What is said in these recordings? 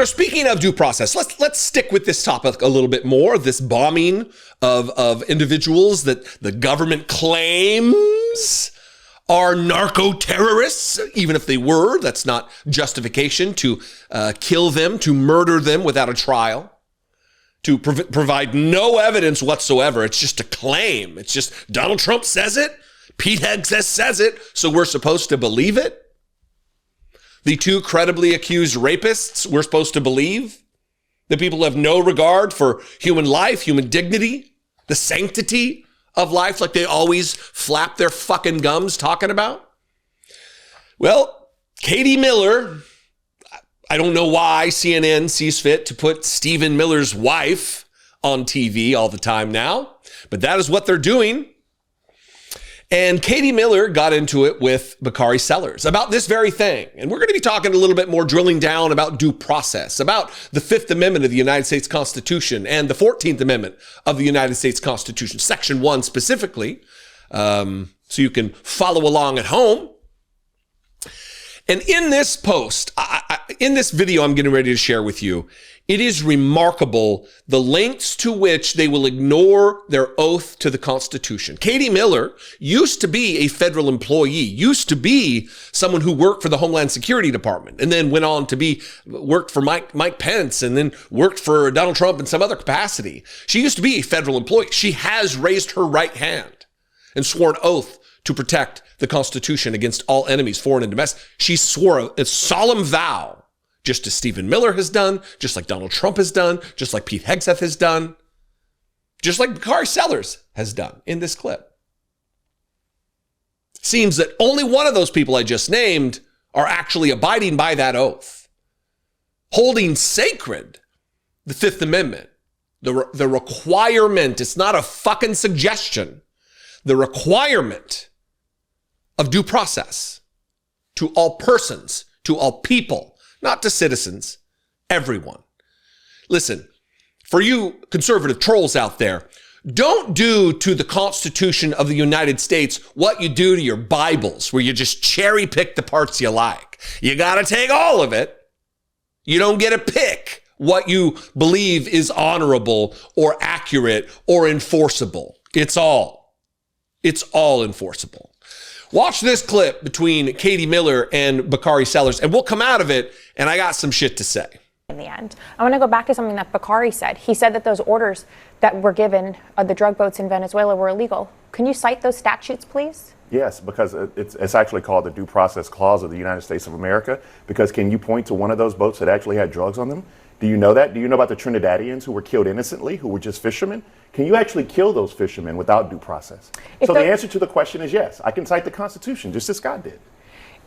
speaking of due process, let's stick with this topic a little bit more. This bombing of individuals that the government claims are narco-terrorists, even if they were. That's not justification to kill them, to murder them without a trial, to provide no evidence whatsoever. It's just a claim. It's just Donald Trump says it, Pete Hegseth says it, so we're supposed to believe it. The two credibly accused rapists, we're supposed to believe. The people who have no regard for human life, human dignity, the sanctity of life, like they always flap their fucking gums talking about. Well, Katie Miller, I don't know why CNN sees fit to put Stephen Miller's wife on TV all the time now, but that is what they're doing. And Katie Miller got into it with Bakari Sellers about this very thing. And we're going to be talking a little bit more, drilling down about due process, about the Fifth Amendment of the United States Constitution and the 14th Amendment of the United States Constitution, Section 1 specifically, so you can follow along at home. And in this post, in this video I'm getting ready to share with you, it is remarkable the lengths to which they will ignore their oath to the Constitution. Katie Miller used to be a federal employee, used to be someone who worked for the Homeland Security Department, and then went on to worked for Mike Pence, and then worked for Donald Trump in some other capacity. She used to be a federal employee. She has raised her right hand and swore an oath to protect the Constitution against all enemies, foreign and domestic. She swore a solemn vow, just as Stephen Miller has done, just like Donald Trump has done, just like Pete Hegseth has done, just like Bakari Sellers has done in this clip. Seems that only one of those people I just named are actually abiding by that oath, holding sacred the Fifth Amendment, the requirement. It's not a fucking suggestion. The requirement of due process to all persons, to all people, not to citizens, everyone. Listen, for you conservative trolls out there, don't do to the Constitution of the United States what you do to your Bibles, where you just cherry pick the parts you like. You got to take all of it. You don't get to pick what you believe is honorable or accurate or enforceable. It's all enforceable. Watch this clip between Katie Miller and Bakari Sellers, and we'll come out of it, and I got some shit to say. In the end, I want to go back to something that Bakari said. He said that those orders that were given the drug boats in Venezuela were illegal. Can you cite those statutes, please? Yes, because it's actually called the Due Process Clause of the United States of America. Because can you point to one of those boats that actually had drugs on them? Do you know that? Do you know about the Trinidadians who were killed innocently, who were just fishermen? Can you actually kill those fishermen without due process? So the answer to the question is yes. I can cite the Constitution, just as Scott did.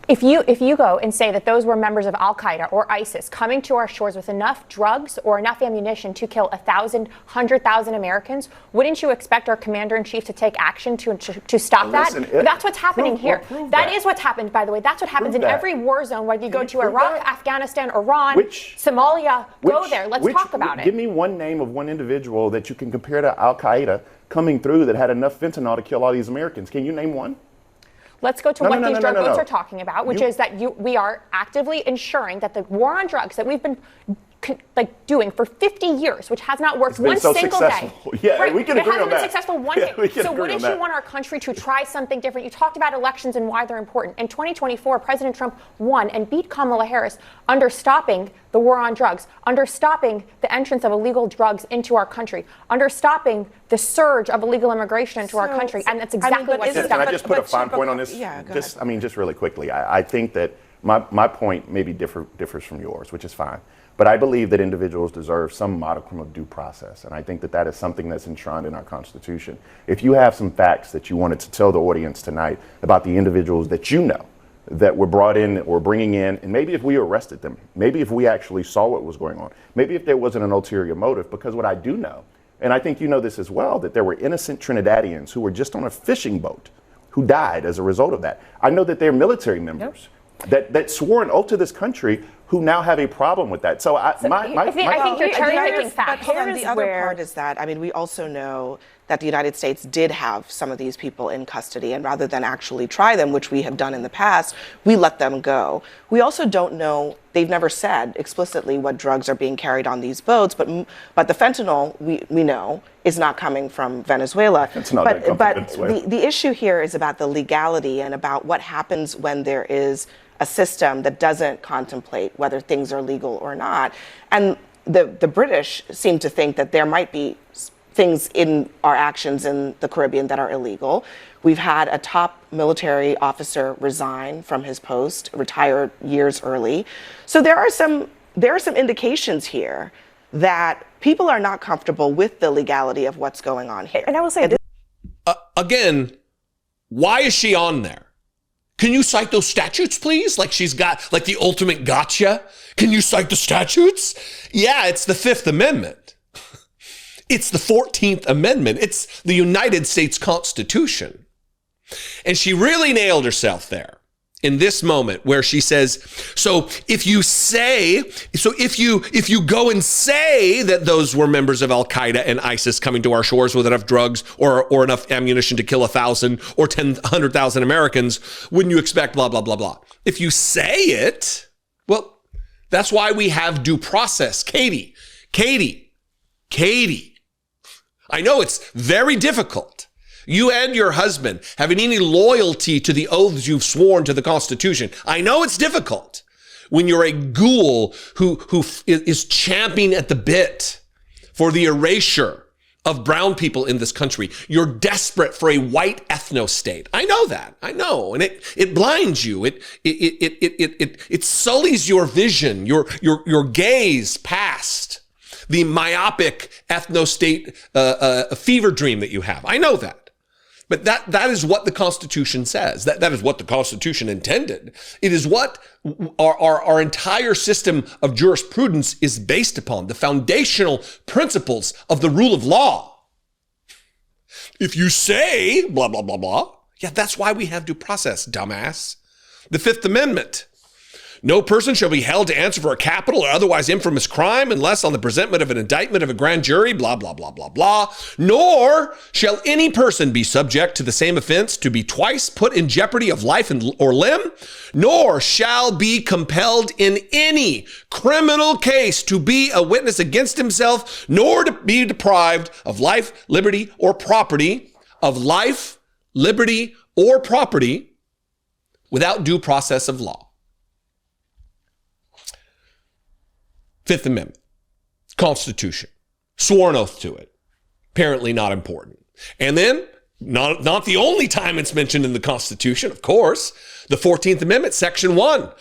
If you go and say that those were members of Al-Qaeda or ISIS coming to our shores with enough drugs or enough ammunition to kill 100,000 Americans, wouldn't you expect our commander-in-chief to take action to stop that? That's what's happening here. That is what's happened, by the way. That's what happens in every war zone, whether you go to Iraq, Afghanistan, Iran, Somalia. Go there. Let's talk about it. Give me one name of one individual that you can compare to Al-Qaeda coming through that had enough fentanyl to kill all these Americans. Can you name one? Let's go to what these drug boats are talking about, which is that we are actively ensuring that the war on drugs that we've been doing for 50 years, which has not worked one single day. Yeah, right. We can agree on that. It hasn't been successful one day. So wouldn't you want our country to try something different? You talked about elections and why they're important. In 2024, President Trump won and beat Kamala Harris under stopping the war on drugs, under stopping the entrance of illegal drugs into our country, under stopping the surge of illegal immigration into our country. And that's exactly what Can I just put a fine point on this? Yeah, just really quickly. I think that my point maybe differs from yours, which is fine. But I believe that individuals deserve some modicum of due process. And I think that that is something that's enshrined in our Constitution. If you have some facts that you wanted to tell the audience tonight about the individuals that you know that were brought in or bringing in, and maybe if we arrested them, maybe if we actually saw what was going on, maybe if there wasn't an ulterior motive, because what I do know, and I think you know this as well, that there were innocent Trinidadians who were just on a fishing boat who died as a result of that. I know that they're military members that swore an oath to this country who now have a problem with that. So I think you're cherry picking facts. But the other part is that, I mean, we also know that the United States did have some of these people in custody, and rather than actually try them, which we have done in the past, we let them go. We also don't know, they've never said explicitly what drugs are being carried on these boats, but the fentanyl, we know, is not coming from Venezuela. It's not that coming from Venezuela. The issue here is about the legality and about what happens when there is a system that doesn't contemplate whether things are legal or not. And the British seem to think that there might be things in our actions in the Caribbean that are illegal. We've had a top military officer resign from his post, retire years early. So there are some indications here that people are not comfortable with the legality of what's going on here. And I will say this. Again, why is she on there? Can you cite those statutes, please? Like she's got like the ultimate gotcha. Can you cite the statutes? Yeah, it's the Fifth Amendment. It's the 14th Amendment. It's the United States Constitution. And she really nailed herself there in this moment where she says, if you go and say that those were members of Al-Qaeda and ISIS coming to our shores with enough drugs or enough ammunition to kill 1,000 or 100,000 Americans, wouldn't you expect blah, blah, blah, blah? If you say it, well, that's why we have due process. Katie, I know it's very difficult. You and your husband having any loyalty to the oaths you've sworn to the Constitution. I know it's difficult when you're a ghoul who is champing at the bit for the erasure of brown people in this country. You're desperate for a white ethno-state. I know that. I know. And it blinds you. It sullies your vision, your gaze past the myopic ethno-state fever dream that you have. I know that. But that is what the Constitution says. That is what the Constitution intended. It is what our entire system of jurisprudence is based upon, the foundational principles of the rule of law. If you say blah, blah, blah, blah, yeah, that's why we have due process, dumbass. The Fifth Amendment. No person shall be held to answer for a capital or otherwise infamous crime unless on the presentment of an indictment of a grand jury, blah, blah, blah, blah, blah. Nor shall any person be subject to the same offense to be twice put in jeopardy of life or limb, nor shall be compelled in any criminal case to be a witness against himself, nor to be deprived of life, liberty, or property, without due process of law. Fifth Amendment, Constitution, sworn oath to it. Apparently not important. And then, not the only time it's mentioned in the Constitution, of course, the 14th Amendment, Section 1.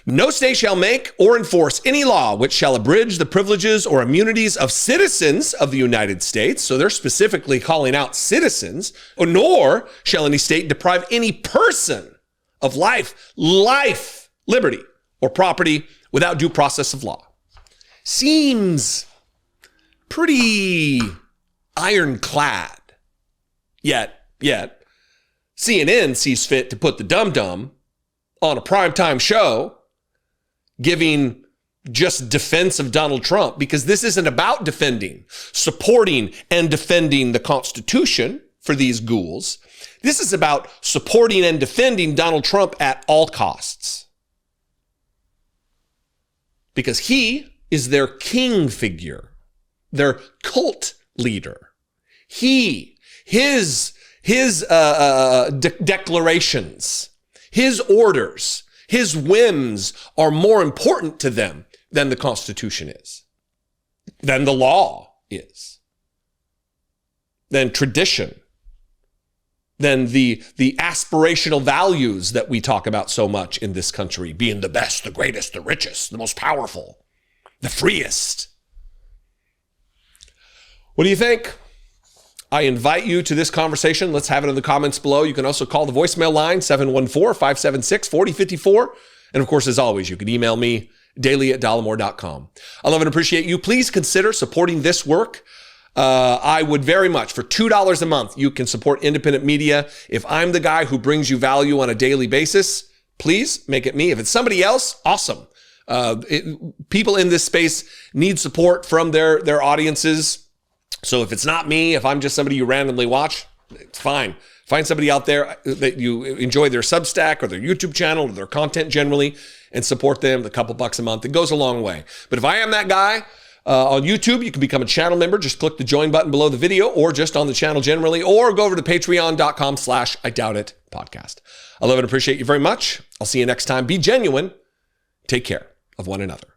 No state shall make or enforce any law which shall abridge the privileges or immunities of citizens of the United States. So they're specifically calling out citizens. Nor shall any state deprive any person of life, liberty, or property without due process of law. Seems pretty ironclad. Yet, CNN sees fit to put the dum-dum on a primetime show giving just defense of Donald Trump, because this isn't about supporting and defending the Constitution for these ghouls. This is about supporting and defending Donald Trump at all costs. Because he is their king figure, their cult leader. His declarations, his orders, his whims are more important to them than the Constitution is, than the law is, than tradition, than the aspirational values that we talk about so much in this country, being the best, the greatest, the richest, the most powerful, the freest. What do you think? I invite you to this conversation. Let's have it in the comments below. You can also call the voicemail line, 714-576-4054. And of course, as always, you can email me, daily@dollemore.com. I love and appreciate you. Please consider supporting this work. I would very much, for $2 a month, you can support independent media. If I'm the guy who brings you value on a daily basis, please make it me. If it's somebody else, awesome. People in this space need support from their audiences. So if it's not me, if I'm just somebody you randomly watch, it's fine. Find somebody out there that you enjoy their Substack or their YouTube channel or their content generally and support them. The couple bucks a month, it goes a long way. But if I am that guy on YouTube, you can become a channel member. Just click the join button below the video or just on the channel generally, or go over to patreon.com/IDoubtIt podcast. I love and appreciate you very much. I'll see you next time. Be genuine. Take care of one another.